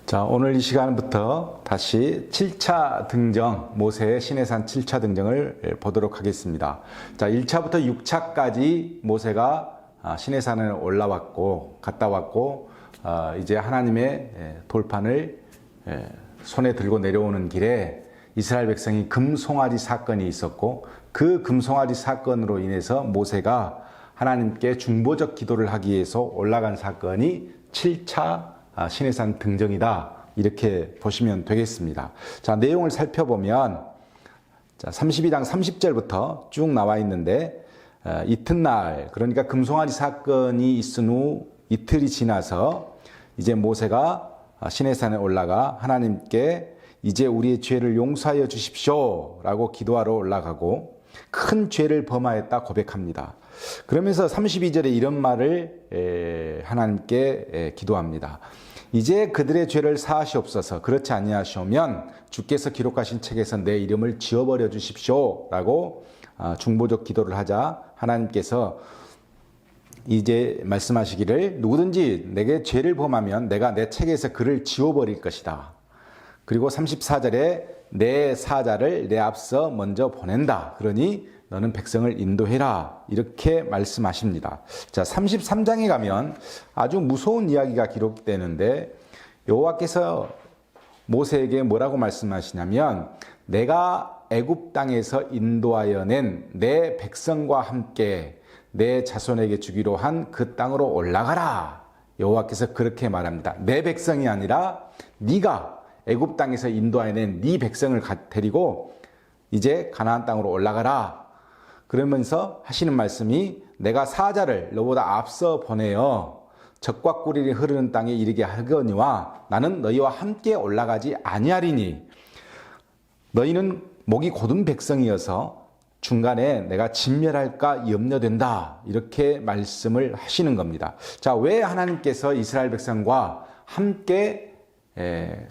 자, 오늘 이 시간부터 다시 7차 등정, 모세의 시내산 7차 등정을 보도록 하겠습니다. 자, 1차부터 6차까지 모세가 시내산에 올라왔고, 갔다 왔고, 이제 하나님의 돌판을 손에 들고 내려오는 길에 이스라엘 백성이 금송아지 사건이 있었고, 그 금송아지 사건으로 인해서 모세가 하나님께 중보적 기도를 하기 위해서 올라간 사건이 7차 시내산 등정이다, 이렇게 보시면 되겠습니다. 자, 내용을 살펴보면 자, 32장 30절부터 쭉 나와 있는데, 이튿날, 그러니까 금송아지 사건이 있은 후 이틀이 지나서 이제 모세가 시내산에 올라가 하나님께 이제 우리의 죄를 용서하여 주십시오 라고 기도하러 올라가고 큰 죄를 범하였다 고백합니다. 그러면서 32절에 이런 말을 하나님께 기도합니다. 이제 그들의 죄를 사하시옵소서. 그렇지 아니하시오면 주께서 기록하신 책에서 내 이름을 지워버려 주십시오 라고 중보적 기도를 하자 하나님께서 이제 말씀하시기를, 누구든지 내게 죄를 범하면 내가 내 책에서 그를 지워버릴 것이다. 그리고 34절에 내 사자를 내 앞서 먼저 보낸다. 그러니 너는 백성을 인도해라. 이렇게 말씀하십니다. 자, 33장에 가면 아주 무서운 이야기가 기록되는데, 여호와께서 모세에게 뭐라고 말씀하시냐면, 내가 애굽 땅에서 인도하여 낸 내 백성과 함께 내 자손에게 주기로 한 그 땅으로 올라가라. 여호와께서 그렇게 말합니다. 내 백성이 아니라 네가 애굽 땅에서 인도하여 낸 네 백성을 데리고 이제 가나안 땅으로 올라가라. 그러면서 하시는 말씀이, 내가 사자를 너보다 앞서 보내어 적과 꿀이 흐르는 땅에 이르게 하거니와 나는 너희와 함께 올라가지 아니하리니 너희는 목이 곧은 백성이어서 중간에 내가 진멸할까 염려된다. 이렇게 말씀을 하시는 겁니다. 자, 왜 하나님께서 이스라엘 백성과 함께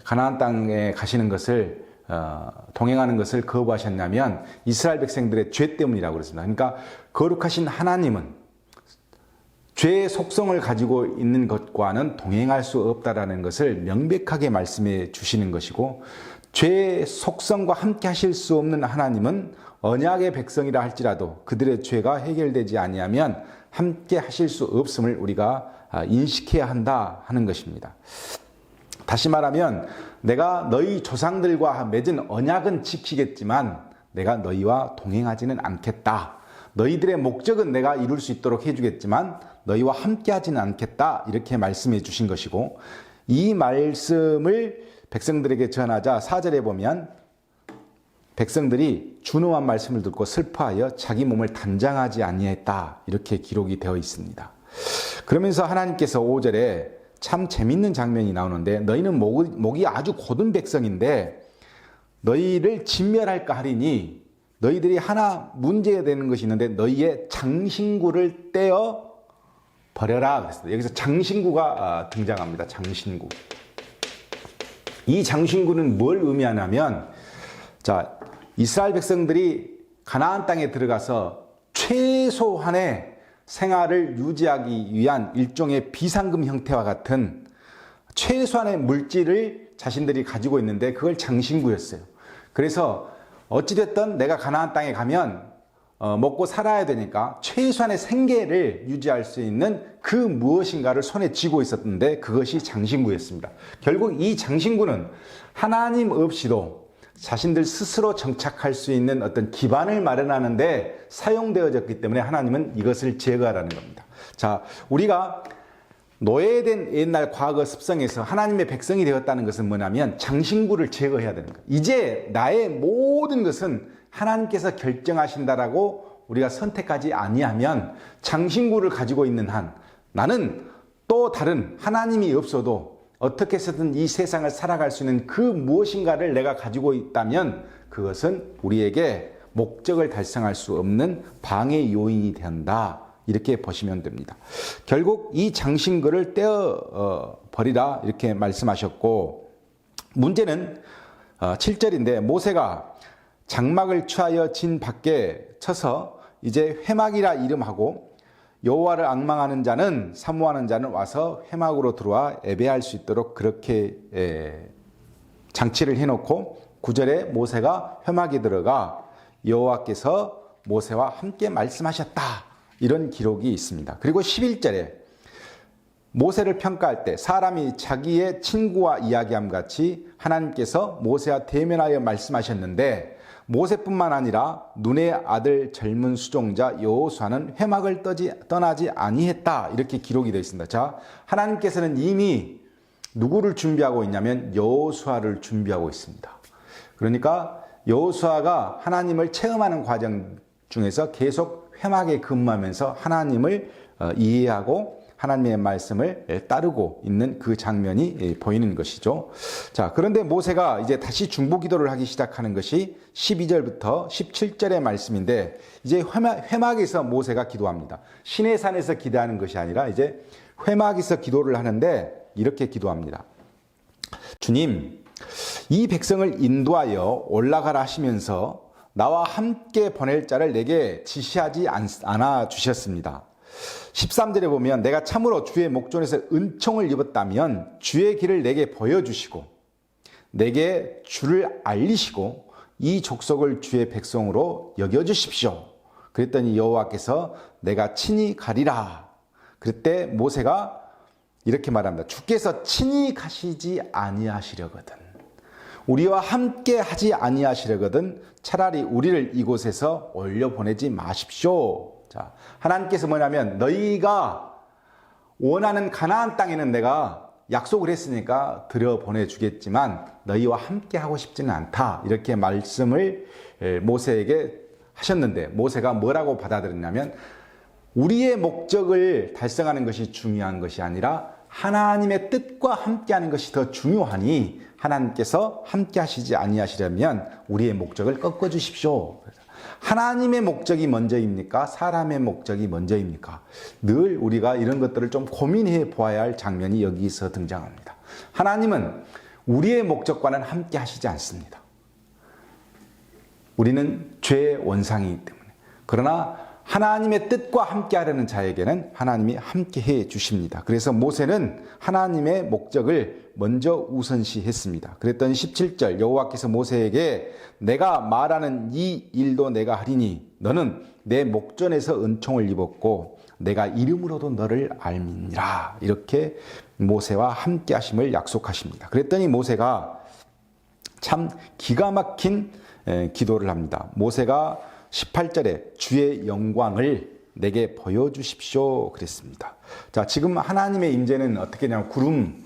가나안 땅에 가시는 것을 동행하는 것을 거부하셨냐면 이스라엘 백성들의 죄 때문이라고 그랬습니다. 그러니까 거룩하신 하나님은 죄의 속성을 가지고 있는 것과는 동행할 수 없다라는 것을 명백하게 말씀해 주시는 것이고, 죄의 속성과 함께 하실 수 없는 하나님은 언약의 백성이라 할지라도 그들의 죄가 해결되지 아니하면 함께 하실 수 없음을 우리가 인식해야 한다 하는 것입니다. 다시 말하면 내가 너희 조상들과 맺은 언약은 지키겠지만 내가 너희와 동행하지는 않겠다. 너희들의 목적은 내가 이룰 수 있도록 해주겠지만 너희와 함께하지는 않겠다. 이렇게 말씀해 주신 것이고, 이 말씀을 백성들에게 전하자 4절에 보면 백성들이 준엄한 말씀을 듣고 슬퍼하여 자기 몸을 단장하지 아니했다. 이렇게 기록이 되어 있습니다. 그러면서 하나님께서 5절에 참 재밌는 장면이 나오는데, 너희는 목이 아주 곧은 백성인데 너희를 진멸할까 하리니 너희들이 하나 문제가 되는 것이 있는데 너희의 장신구를 떼어 버려라 그랬어요. 여기서 장신구가 등장합니다. 장신구. 이 장신구는 뭘 의미하냐면, 자, 이스라엘 백성들이 가나안 땅에 들어가서 최소한의 생활을 유지하기 위한 일종의 비상금 형태와 같은 최소한의 물질을 자신들이 가지고 있는데 그걸 장신구였어요. 그래서 어찌됐든 내가 가나안 땅에 가면 먹고 살아야 되니까 최소한의 생계를 유지할 수 있는 그 무엇인가를 손에 쥐고 있었는데 그것이 장신구였습니다. 결국 이 장신구는 하나님 없이도 자신들 스스로 정착할 수 있는 어떤 기반을 마련하는데 사용되어졌기 때문에 하나님은 이것을 제거하라는 겁니다. 자, 우리가 노예된 옛날 과거 습성에서 하나님의 백성이 되었다는 것은 뭐냐면 장신구를 제거해야 되는 거예요. 이제 나의 모든 것은 하나님께서 결정하신다라고 우리가 선택하지 아니하면 장신구를 가지고 있는 한 나는 또 다른 하나님이 없어도 어떻게 해서든 이 세상을 살아갈 수 있는 그 무엇인가를 내가 가지고 있다면 그것은 우리에게 목적을 달성할 수 없는 방해 요인이 된다. 이렇게 보시면 됩니다. 결국 이 장신구를 떼어 버리라 이렇게 말씀하셨고, 문제는 7절인데 모세가 장막을 취하여 진 밖에 쳐서 이제 회막이라 이름하고 여호와를 앙망하는 자는 사모하는 자는 와서 회막으로 들어와 예배할 수 있도록 그렇게 장치를 해놓고 9절에 모세가 회막에 들어가 여호와께서 모세와 함께 말씀하셨다. 이런 기록이 있습니다. 그리고 11절에 모세를 평가할 때 사람이 자기의 친구와 이야기함 같이 하나님께서 모세와 대면하여 말씀하셨는데 모세뿐만 아니라 눈의 아들 젊은 수종자 여호수아는 회막을 떠나지 아니했다. 이렇게 기록이 되어 있습니다. 자, 하나님께서는 이미 누구를 준비하고 있냐면 여호수아를 준비하고 있습니다. 그러니까 여호수아가 하나님을 체험하는 과정 중에서 계속 회막에 근무하면서 하나님을 이해하고 하나님의 말씀을 따르고 있는 그 장면이 보이는 것이죠. 자, 그런데 모세가 이제 다시 중보 기도를 하기 시작하는 것이 12절부터 17절의 말씀인데 이제 회막에서 모세가 기도합니다. 시내산에서 기도하는 것이 아니라 이제 회막에서 기도를 하는데 이렇게 기도합니다. 주님, 이 백성을 인도하여 올라가라 하시면서 나와 함께 보낼 자를 내게 지시하지 않아 주셨습니다. 13절에 보면 내가 참으로 주의 목전에서 은총을 입었다면 주의 길을 내게 보여주시고 내게 주를 알리시고 이 족속을 주의 백성으로 여겨주십시오. 그랬더니 여호와께서 내가 친히 가리라. 그때 모세가 이렇게 말합니다. 주께서 친히 가시지 아니하시려거든 우리와 함께 하지 아니하시려거든 차라리 우리를 이곳에서 올려보내지 마십시오. 자, 하나님께서 뭐냐면 너희가 원하는 가나안 땅에는 내가 약속을 했으니까 들여보내주겠지만 너희와 함께 하고 싶지는 않다. 이렇게 말씀을 모세에게 하셨는데 모세가 뭐라고 받아들였냐면 우리의 목적을 달성하는 것이 중요한 것이 아니라 하나님의 뜻과 함께하는 것이 더 중요하니 하나님께서 함께 하시지 아니하시려면 우리의 목적을 꺾어주십시오. 하나님의 목적이 먼저입니까? 사람의 목적이 먼저입니까? 늘 우리가 이런 것들을 좀 고민해 보아야 할 장면이 여기서 등장합니다. 하나님은 우리의 목적과는 함께 하시지 않습니다. 우리는 죄의 원상이기 때문에. 그러나 하나님의 뜻과 함께 하려는 자에게는 하나님이 함께 해 주십니다. 그래서 모세는 하나님의 목적을 먼저 우선시했습니다. 그랬더니 17절 여호와께서 모세에게 내가 말하는 이 일도 내가 하리니 너는 내 목전에서 은총을 입었고 내가 이름으로도 너를 알미니라. 이렇게 모세와 함께 하심을 약속하십니다. 그랬더니 모세가 참 기가 막힌 기도를 합니다. 모세가 18절에 주의 영광을 내게 보여주십시오 그랬습니다. 자, 지금 하나님의 임재는 어떻게 되냐면 구름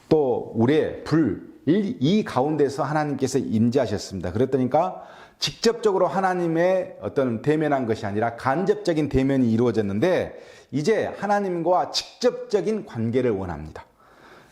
또 우레 불 이 가운데서 하나님께서 임재하셨습니다. 그랬더니까 직접적으로 하나님의 어떤 대면한 것이 아니라 간접적인 대면이 이루어졌는데 이제 하나님과 직접적인 관계를 원합니다.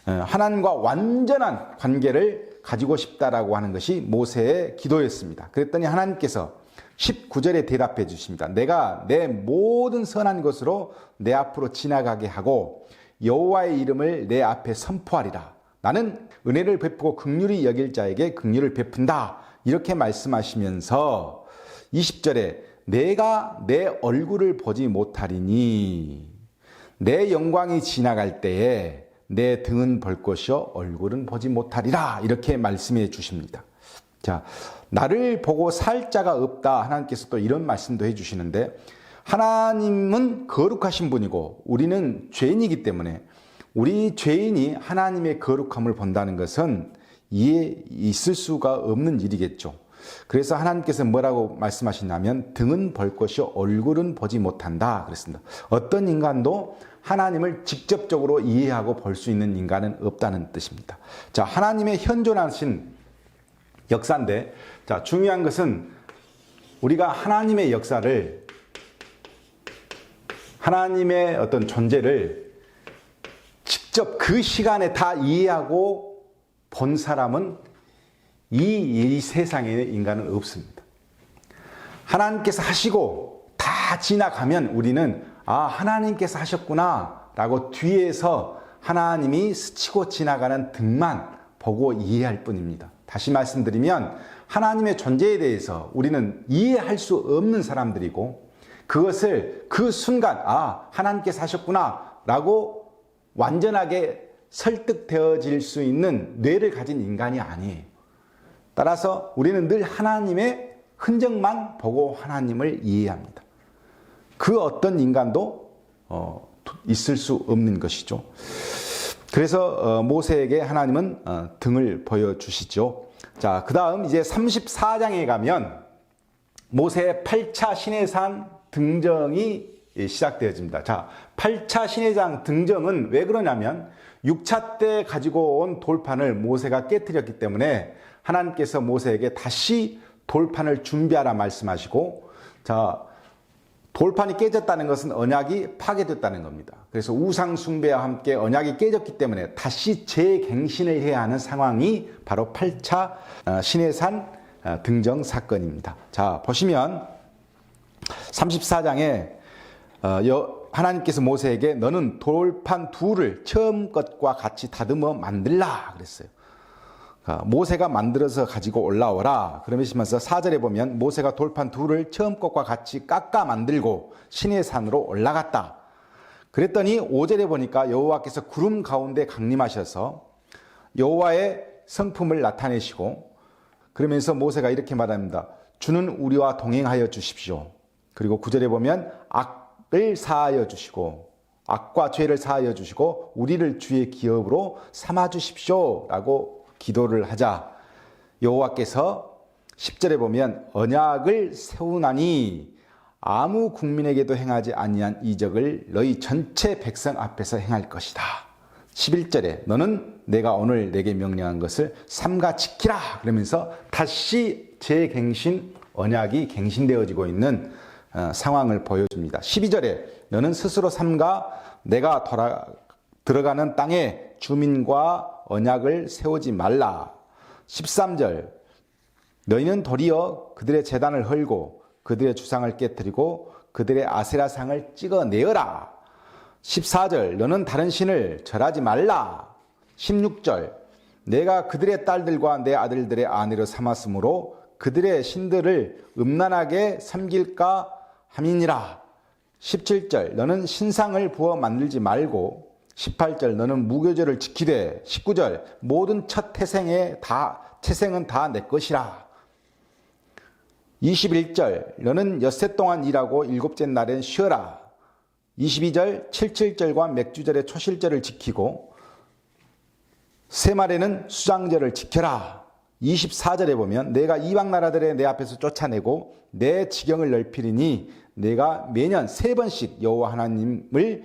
하나님과 완전한 관계를 가지고 싶다라고 하는 것이 모세의 기도였습니다. 그랬더니 하나님께서 19절에 대답해 주십니다. 내가 내 모든 선한 것으로 내 앞으로 지나가게 하고 여호와의 이름을 내 앞에 선포하리라. 나는 은혜를 베푸고 긍휼히 여길 자에게 긍휼을 베푼다. 이렇게 말씀하시면서 20절에 내가 내 얼굴을 보지 못하리니 내 영광이 지나갈 때에 내 등은 볼 것이요 얼굴은 보지 못하리라. 이렇게 말씀해 주십니다. 자, 나를 보고 살 자가 없다. 하나님께서 또 이런 말씀도 해주시는데 하나님은 거룩하신 분이고 우리는 죄인이기 때문에 우리 죄인이 하나님의 거룩함을 본다는 것은 이해 있을 수가 없는 일이겠죠. 그래서 하나님께서 뭐라고 말씀하시냐면 등은 볼 것이요 얼굴은 보지 못한다 그랬습니다. 어떤 인간도 하나님을 직접적으로 이해하고 볼 수 있는 인간은 없다는 뜻입니다. 자, 하나님의 현존하신 역사인데 자, 중요한 것은 우리가 하나님의 역사를 하나님의 어떤 존재를 직접 그 시간에 다 이해하고 본 사람은 이 세상에 인간은 없습니다. 하나님께서 하시고 다 지나가면 우리는 아, 하나님께서 하셨구나 라고 뒤에서 하나님이 스치고 지나가는 등만 보고 이해할 뿐입니다. 다시 말씀드리면 하나님의 존재에 대해서 우리는 이해할 수 없는 사람들이고 그것을 그 순간 하나님께서 하셨구나 라고 완전하게 설득되어질 수 있는 뇌를 가진 인간이 아니에요. 따라서 우리는 늘 하나님의 흔적만 보고 하나님을 이해합니다. 그 어떤 인간도 있을 수 없는 것이죠. 그래서 모세에게 하나님은 등을 보여주시죠. 자, 그 다음 이제 34장에 가면 모세의 8차 시내산 등정이 시작되어집니다. 자, 8차 시내산 등정은 왜 그러냐면 6차 때 가지고 온 돌판을 모세가 깨뜨렸기 때문에 하나님께서 모세에게 다시 돌판을 준비하라 말씀하시고, 자, 돌판이 깨졌다는 것은 언약이 파괴됐다는 겁니다. 그래서 우상 숭배와 함께 언약이 깨졌기 때문에 다시 재갱신을 해야 하는 상황이 바로 8차 시내산 등정 사건입니다. 자, 보시면 34장에 하나님께서 모세에게 너는 돌판 둘을 처음 것과 같이 다듬어 만들라 그랬어요. 모세가 만들어서 가지고 올라오라 그러시면서 4절에 보면 모세가 돌판 둘을 처음 것과 같이 깎아 만들고 시내산으로 올라갔다. 그랬더니 5절에 보니까 여호와께서 구름 가운데 강림하셔서 여호와의 성품을 나타내시고, 그러면서 모세가 이렇게 말합니다. 주는 우리와 동행하여 주십시오. 그리고 9절에 보면 악을 사하여 주시고, 악과 죄를 사하여 주시고 우리를 주의 기업으로 삼아 주십시오 라고 기도를 하자 여호와께서 10절에 보면 언약을 세우나니 아무 국민에게도 행하지 아니한 이적을 너희 전체 백성 앞에서 행할 것이다. 11절에 너는 내가 오늘 내게 명령한 것을 삼가 지키라 그러면서 다시 재갱신 언약이 갱신되어지고 있는 상황을 보여줍니다. 12절에 너는 스스로 삼가 내가 들어가는 땅에 주민과 언약을 세우지 말라. 13절 너희는 도리어 그들의 제단을 헐고 그들의 주상을 깨뜨리고 그들의 아세라상을 찍어내어라. 14절 너는 다른 신을 절하지 말라. 16절 내가 그들의 딸들과 내 아들들의 아내로 삼았으므로 그들의 신들을 음란하게 섬길까 함이니라. 17절 너는 신상을 부어 만들지 말고, 18절 너는 무교절을 지키되, 19절 모든 첫 태생은 다 내 것이라. 21절 너는 엿새 동안 일하고 일곱째 날엔 쉬어라. 22절 77절과 맥주절의 초실절을 지키고 새말에는 수장절을 지켜라. 24절에 보면 내가 이방 나라들의 내 앞에서 쫓아내고 내 지경을 넓히리니 내가 매년 3번씩 여호와 하나님을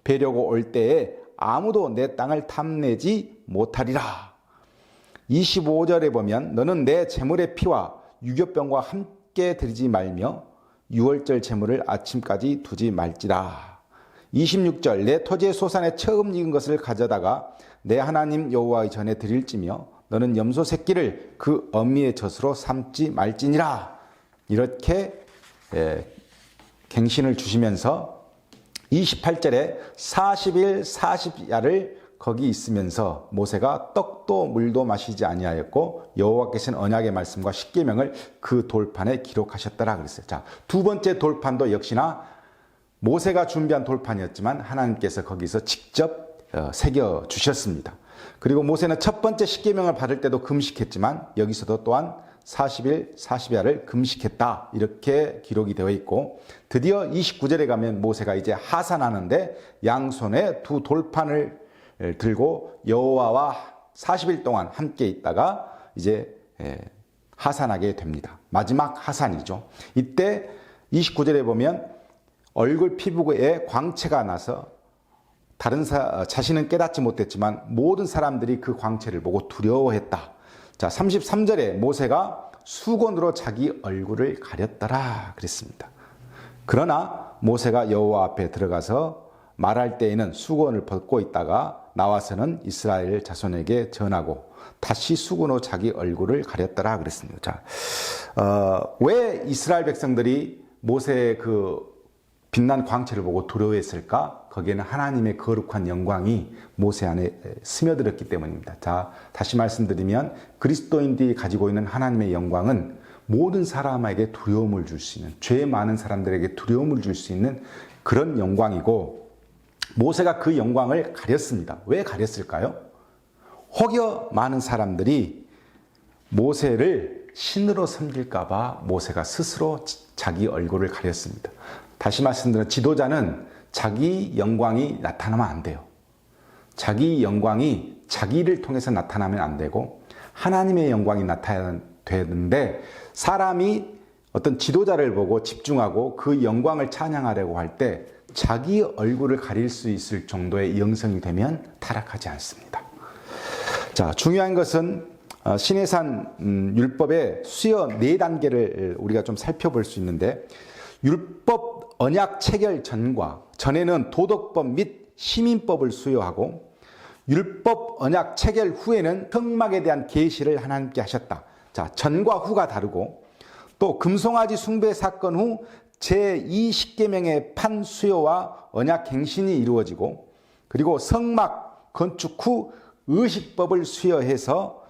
뵈려고 올 때에 아무도 내 땅을 탐내지 못하리라. 25절에 보면 너는 내 제물의 피와 유교병과 함께 드리지 말며 유월절 제물을 아침까지 두지 말지라. 26절 내 토지의 소산에 처음 익은 것을 가져다가 내 하나님 여호와의 전에 드릴지며 너는 염소 새끼를 그 어미의 젖으로 삼지 말지니라. 이렇게 갱신을 주시면서 28절에 40일 40야를 거기 있으면서 모세가 떡도 물도 마시지 아니하였고 여호와께서는 언약의 말씀과 십계명을 그 돌판에 기록하셨더라 그랬어요. 자, 두 번째 돌판도 역시나 모세가 준비한 돌판이었지만 하나님께서 거기서 직접 새겨 주셨습니다. 그리고 모세는 첫 번째 십계명을 받을 때도 금식했지만 여기서도 또한 40일 40야를 금식했다 이렇게 기록이 되어 있고, 드디어 29절에 가면 모세가 이제 하산하는데 양손에 두 돌판을 들고 여호와와 40일 동안 함께 있다가 이제 하산하게 됩니다. 마지막 하산이죠. 이때 29절에 보면 얼굴 피부에 광채가 나서 자신은 깨닫지 못했지만 모든 사람들이 그 광채를 보고 두려워했다. 자, 33절에 모세가 수건으로 자기 얼굴을 가렸더라 그랬습니다. 그러나 모세가 여호와 앞에 들어가서 말할 때에는 수건을 벗고 있다가 나와서는 이스라엘 자손에게 전하고 다시 수건으로 자기 얼굴을 가렸더라 그랬습니다. 자, 왜 이스라엘 백성들이 모세의 그 빛난 광채를 보고 두려워했을까? 거기에는 하나님의 거룩한 영광이 모세 안에 스며들었기 때문입니다. 자, 다시 말씀드리면 그리스도인들이 가지고 있는 하나님의 영광은 모든 사람에게 두려움을 줄 수 있는, 죄 많은 사람들에게 두려움을 줄 수 있는 그런 영광이고, 모세가 그 영광을 가렸습니다. 왜 가렸을까요? 혹여 많은 사람들이 모세를 신으로 섬길까 봐 모세가 스스로 자기 얼굴을 가렸습니다. 다시 말씀드리면 지도자는 자기 영광이 나타나면 안 돼요. 자기 영광이 자기를 통해서 나타나면 안 되고 하나님의 영광이 나타나야 되는데, 사람이 어떤 지도자를 보고 집중하고 그 영광을 찬양하려고 할 때 자기 얼굴을 가릴 수 있을 정도의 영성이 되면 타락하지 않습니다. 자, 중요한 것은 시내산 율법의 수요 4단계를 우리가 좀 살펴볼 수 있는데, 율법 언약 체결 전에는 도덕법 및 시민법을 수요하고, 율법 언약 체결 후에는 성막에 대한 계시를 하나님께 하셨다. 자, 전과 후가 다르고, 또 금송아지 숭배 사건 후 제2십계명의 판 수요와 언약 갱신이 이루어지고, 그리고 성막 건축 후 의식법을 수여해서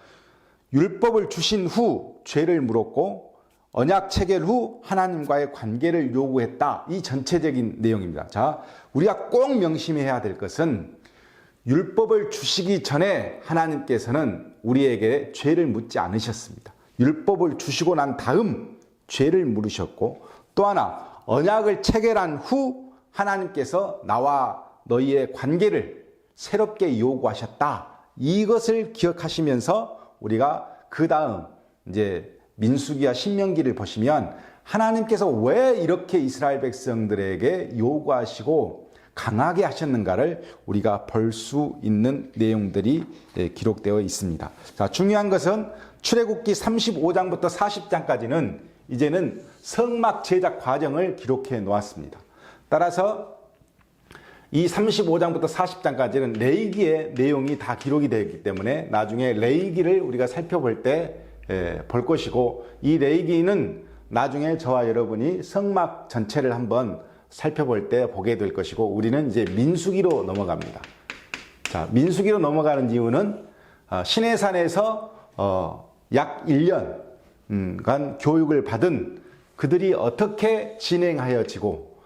율법을 주신 후 죄를 물었고, 언약 체결 후 하나님과의 관계를 요구했다. 이 전체적인 내용입니다. 자, 우리가 꼭 명심해야 될 것은 율법을 주시기 전에 하나님께서는 우리에게 죄를 묻지 않으셨습니다. 율법을 주시고 난 다음 죄를 물으셨고, 또 하나 언약을 체결한 후 하나님께서 나와 너희의 관계를 새롭게 요구하셨다. 이것을 기억하시면서 우리가 그 다음 이제 민수기와 신명기를 보시면 하나님께서 왜 이렇게 이스라엘 백성들에게 요구하시고 강하게 하셨는가를 우리가 볼 수 있는 내용들이 기록되어 있습니다. 자, 중요한 것은 출애굽기 35장부터 40장까지는 이제는 성막 제작 과정을 기록해 놓았습니다. 따라서 이 35장부터 40장까지는 레위기의 내용이 다 기록이 되어 있기 때문에 나중에 레위기를 우리가 살펴볼 때 볼 것이고, 이 레위기는 나중에 저와 여러분이 성막 전체를 한번 살펴볼 때 보게 될 것이고, 우리는 이제 민수기로 넘어갑니다. 자, 민수기로 넘어가는 이유는 시내산에서 약 1년간 교육을 받은 그들이 어떻게 진행하여지고,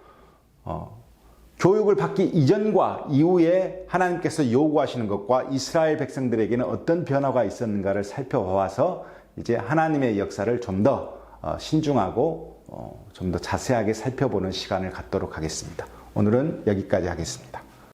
교육을 받기 이전과 이후에 하나님께서 요구하시는 것과 이스라엘 백성들에게는 어떤 변화가 있었는가를 살펴봐서 이제 하나님의 역사를 좀 더 신중하고 좀 더 자세하게 살펴보는 시간을 갖도록 하겠습니다. 오늘은 여기까지 하겠습니다.